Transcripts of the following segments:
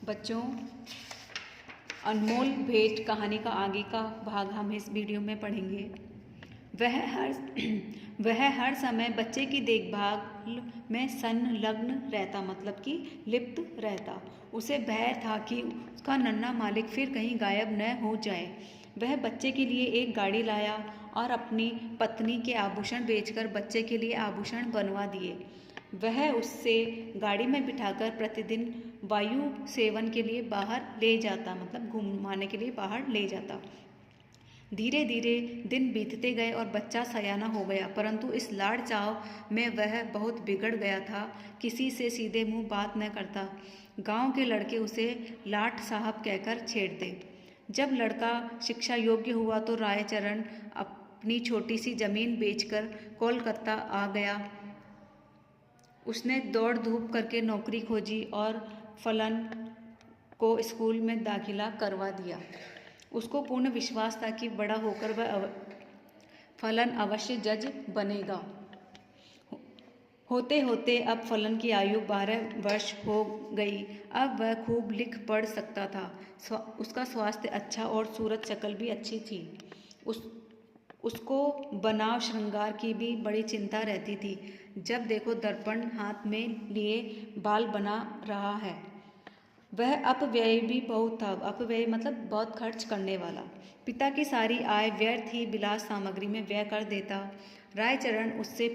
बच्चों, अनमोल भेंट कहानी का आगे का भाग हम इस वीडियो में पढ़ेंगे। वह हर समय बच्चे की देखभाल में संलग्न रहता, मतलब कि लिप्त रहता। उसे भय था कि उसका नन्हा मालिक फिर कहीं गायब न हो जाए। वह बच्चे के लिए एक गाड़ी लाया और अपनी पत्नी के आभूषण बेचकर बच्चे के लिए आभूषण बनवा दिए। वह उससे गाड़ी में बिठाकर प्रतिदिन वायु सेवन के लिए बाहर ले जाता, मतलब घुमाने के लिए बाहर ले जाता। धीरे धीरे दिन बीतते गए और बच्चा सयाना हो गया, परंतु इस लाड़ चाव में वह बहुत बिगड़ गया था। किसी से सीधे मुंह बात न करता। गांव के लड़के उसे लाट साहब कहकर छेड़ते। जब लड़का शिक्षा योग्य हुआ तो रायचरण अपनी छोटी सी जमीन बेचकर कोलकाता आ गया। उसने दौड़ धूप करके नौकरी खोजी और फलन को स्कूल में दाखिला करवा दिया। उसको पूर्ण विश्वास था कि बड़ा होकर वह फलन अवश्य जज बनेगा। होते होते अब फलन की आयु 12 वर्ष हो गई। अब वह खूब लिख पढ़ सकता था। उसका स्वास्थ्य अच्छा और सूरत शक्ल भी अच्छी थी। उसको बनाव श्रृंगार की भी बड़ी चिंता रहती थी। जब देखो दर्पण हाथ में लिए बाल बना रहा है। वह अपव्यय भी बहुत था। अपव्यय मतलब बहुत खर्च करने वाला। पिता की सारी आय व्यर्थ ही विलास सामग्री में व्यय कर देता। रायचरण उससे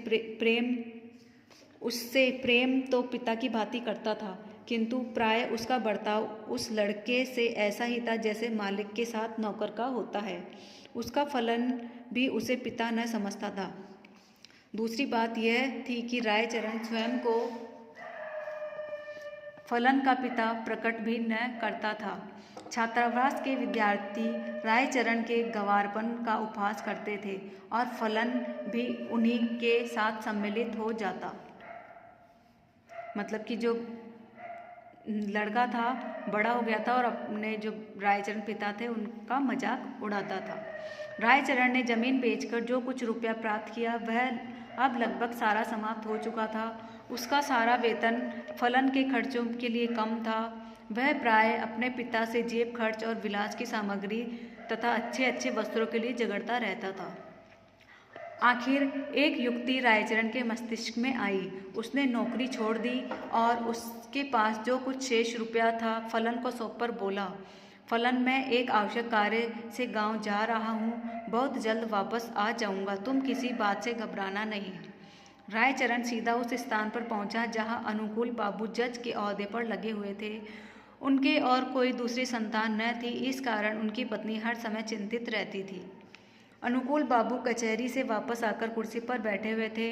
प्रेम तो पिता की भांति करता था, किंतु प्राय उसका बर्ताव उस लड़के से ऐसा ही था जैसे मालिक के साथ नौकर का होता है। उसका फलन भी उसे पिता न समझता था। दूसरी बात यह थी कि रायचरण स्वयं को फलन का पिता प्रकट भी न करता था। छात्रावास के विद्यार्थी रायचरण के गंवारपन का उपहास करते थे और फलन भी उन्हीं के साथ सम्मिलित हो जाता। मतलब कि जो लड़का था बड़ा हो गया था और अपने जो रायचरण पिता थे उनका मजाक उड़ाता था। रायचरण ने जमीन बेचकर जो कुछ रुपया प्राप्त किया वह अब लगभग सारा समाप्त हो चुका था। उसका सारा वेतन फलन के खर्चों के लिए कम था। वह प्राय अपने पिता से जेब खर्च और विलास की सामग्री तथा अच्छे अच्छे वस्त्रों के लिए झगड़ता रहता था। आखिर एक युक्ति रायचरण के मस्तिष्क में आई। उसने नौकरी छोड़ दी और उसके पास जो कुछ शेष रुपया था फलन को सौंपकर बोला, फलन, मैं एक आवश्यक कार्य से गांव जा रहा हूँ, बहुत जल्द वापस आ जाऊँगा, तुम किसी बात से घबराना नहीं। रायचरण सीधा उस स्थान पर पहुँचा जहाँ अनुकूल बाबू जज के ओहदे पर लगे हुए थे। उनके और कोई दूसरी संतान न थी, इस कारण उनकी पत्नी हर समय चिंतित रहती थी। अनुकूल बाबू कचहरी से वापस आकर कुर्सी पर बैठे हुए थे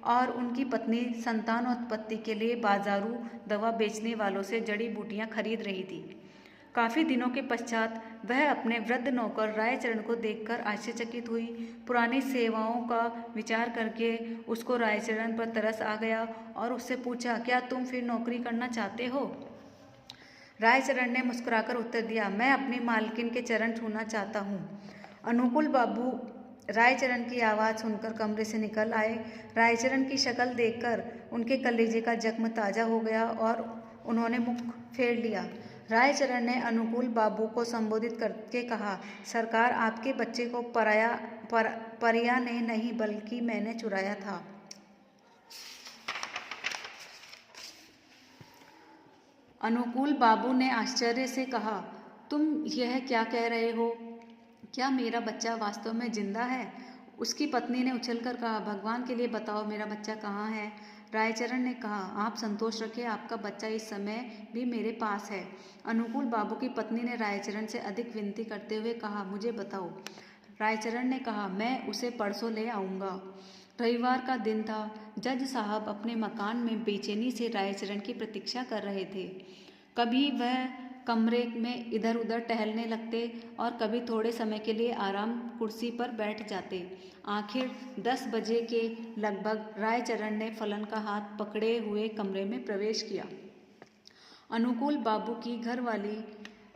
और उनकी पत्नी संतानोत्पत्ति के लिए बाजारू दवा बेचने वालों से जड़ी बूटियां खरीद रही थी। काफ़ी दिनों के पश्चात वह अपने वृद्ध नौकर रायचरण को देखकर आश्चर्यचकित हुई। पुरानी सेवाओं का विचार करके उसको रायचरण पर तरस आ गया और उससे पूछा, क्या तुम फिर नौकरी करना चाहते हो? रायचरण ने मुस्कुराकर उत्तर दिया, मैं अपनी मालकिन के चरण छूना चाहता हूँ। अनुकूल बाबू रायचरण की आवाज़ सुनकर कमरे से निकल आए। रायचरण की शक्ल देखकर उनके कलेजे का जख्म ताज़ा हो गया और उन्होंने मुख फेर लिया। रायचरण ने अनुकूल बाबू को संबोधित करके कहा, सरकार, आपके बच्चे को परिया ने नहीं बल्कि मैंने चुराया था। अनुकूल बाबू ने आश्चर्य से कहा, तुम यह क्या कह रहे हो? क्या मेरा बच्चा वास्तव में जिंदा है? उसकी पत्नी ने उछलकर कहा, भगवान के लिए बताओ, मेरा बच्चा कहाँ है? रायचरण ने कहा, आप संतोष रखिए, आपका बच्चा इस समय भी मेरे पास है। अनुकूल बाबू की पत्नी ने रायचरण से अधिक विनती करते हुए कहा, मुझे बताओ। रायचरण ने कहा, मैं उसे परसों ले आऊँगा। रविवार का दिन था। जज साहब अपने मकान में बेचैनी से रायचरण की प्रतीक्षा कर रहे थे। कभी वह कमरे में इधर उधर टहलने लगते और कभी थोड़े समय के लिए आराम कुर्सी पर बैठ जाते। आखिर 10 बजे के लगभग रायचरण ने फलन का हाथ पकड़े हुए कमरे में प्रवेश किया। अनुकूल बाबू की घरवाली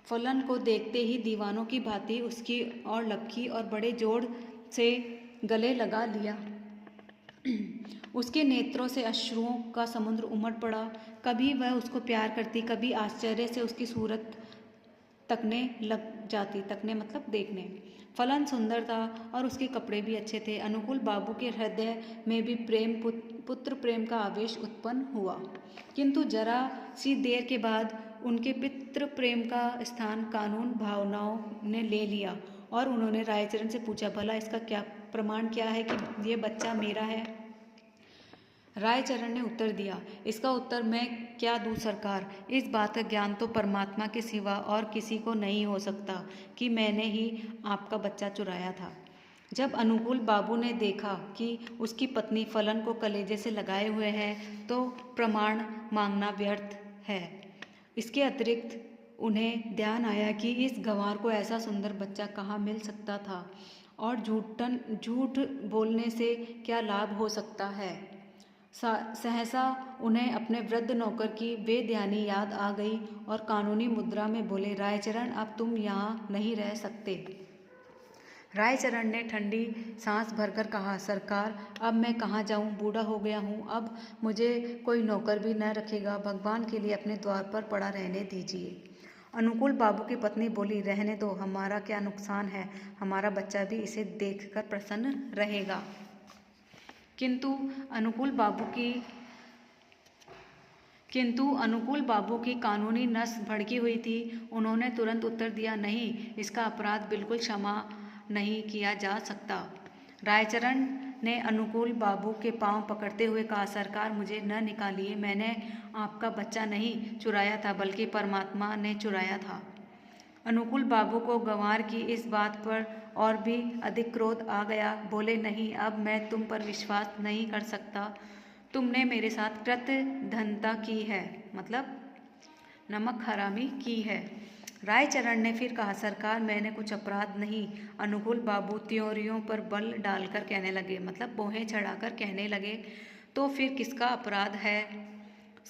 फलन को देखते ही दीवानों की भांति उसकी ओर लपकी और बड़े जोर से गले लगा लिया। उसके नेत्रों से अश्रुओं का समुद्र उमड़ पड़ा। कभी वह उसको प्यार करती, कभी आश्चर्य से उसकी सूरत तकने लग जाती। तकने मतलब देखने। फलन सुंदर था और उसके कपड़े भी अच्छे थे। अनुकूल बाबू के हृदय में भी प्रेम, पुत्र प्रेम का आवेश उत्पन्न हुआ, किंतु जरा सी देर के बाद उनके पितृ प्रेम का स्थान कानून भावनाओं ने ले लिया और उन्होंने रायचरण से पूछा, भला इसका क्या प्रमाण क्या है कि ये बच्चा मेरा है? रायचरण ने उत्तर दिया, इसका उत्तर मैं क्या दूँ सरकार। इस बात का ज्ञान तो परमात्मा के सिवा और किसी को नहीं हो सकता कि मैंने ही आपका बच्चा चुराया था। जब अनुकूल बाबू ने देखा कि उसकी पत्नी फलन को कलेजे से लगाए हुए है तो प्रमाण मांगना व्यर्थ है। इसके अतिरिक्त उन्हें ध्यान आया कि इस गंवार को ऐसा सुंदर बच्चा कहाँ मिल सकता था और झूठ बोलने से क्या लाभ हो सकता है। सहसा उन्हें अपने वृद्ध नौकर की बेध्यानी याद आ गई और कानूनी मुद्रा में बोले, रायचरण अब तुम यहाँ नहीं रह सकते। रायचरण ने ठंडी सांस भरकर कहा, सरकार अब मैं कहाँ जाऊँ, बूढ़ा हो गया हूँ, अब मुझे कोई नौकर भी न रखेगा, भगवान के लिए अपने द्वार पर पड़ा रहने दीजिए। अनुकूल बाबू की पत्नी बोली, रहने दो, हमारा क्या नुकसान है, हमारा बच्चा भी इसे देखकर प्रसन्न रहेगा। किंतु अनुकूल बाबू की कानूनी नस भड़की हुई थी। उन्होंने तुरंत उत्तर दिया, नहीं, इसका अपराध बिल्कुल क्षमा नहीं किया जा सकता। रायचरण ने अनुकूल बाबू के पांव पकड़ते हुए कहा, सरकार मुझे न निकालिए, मैंने आपका बच्चा नहीं चुराया था बल्कि परमात्मा ने चुराया था। अनुकूल बाबू को गंवार की इस बात पर और भी अधिक क्रोध आ गया। बोले, नहीं, अब मैं तुम पर विश्वास नहीं कर सकता, तुमने मेरे साथ कृतघ्नता की है, मतलब नमक हरामी की है। रायचरण ने फिर कहा, सरकार मैंने कुछ अपराध नहीं। अनुकूल बाबू त्योरियों पर बल डालकर कहने लगे, मतलब बोहें चढ़ाकर कहने लगे, तो फिर किसका अपराध है?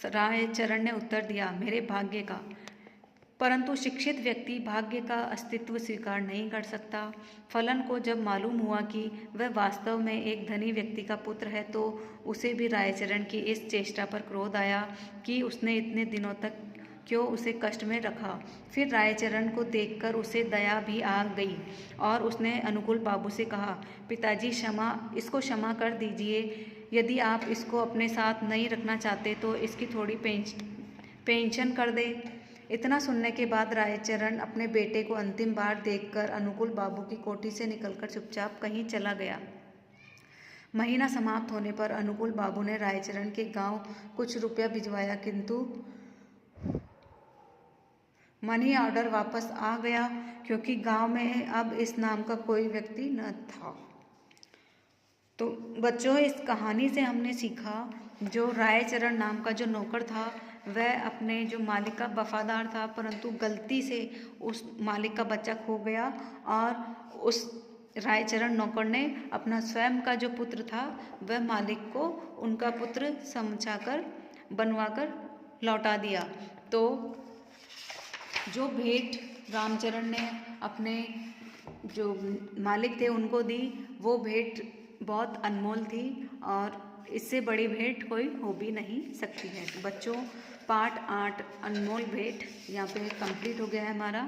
रायचरण ने उत्तर दिया, मेरे भाग्य का। परंतु शिक्षित व्यक्ति भाग्य का अस्तित्व स्वीकार नहीं कर सकता। फलन को जब मालूम हुआ कि वह वास्तव में एक धनी व्यक्ति का पुत्र है तो उसे भी रायचरण की इस चेष्टा पर क्रोध आया कि उसने इतने दिनों तक क्यों उसे कष्ट में रखा। फिर रायचरण को देखकर उसे दया भी आ गई और उसने अनुकूल बाबू से कहा, पिताजी इसको क्षमा कर दीजिए। यदि आप इसको अपने साथ नहीं रखना चाहते तो इसकी थोड़ी पेंशन कर दे। इतना सुनने के बाद रायचरण अपने बेटे को अंतिम बार देखकर अनुकूल बाबू की कोठी से निकलकर चुपचाप कहीं चला गया। महीना समाप्त होने पर अनुकूल बाबू ने रायचरण के गांव कुछ रुपया भिजवाया, किंतु मनी ऑर्डर वापस आ गया क्योंकि गांव में अब इस नाम का कोई व्यक्ति न था। तो बच्चों, इस कहानी से हमने सीखा, जो रायचरण नाम का जो नौकर था वह अपने जो मालिक का वफादार था, परंतु गलती से उस मालिक का बच्चा खो गया और उस रायचरण नौकर ने अपना स्वयं का जो पुत्र था वह मालिक को उनका पुत्र समझाकर बनवाकर लौटा दिया। तो जो भेंट रामचरण ने अपने जो मालिक थे उनको दी, वो भेंट बहुत अनमोल थी और इससे बड़ी भेंट कोई हो भी नहीं सकती है। तो बच्चों, पार्ट 8 अनमोल भेंट यहाँ पे कंप्लीट हो गया है हमारा।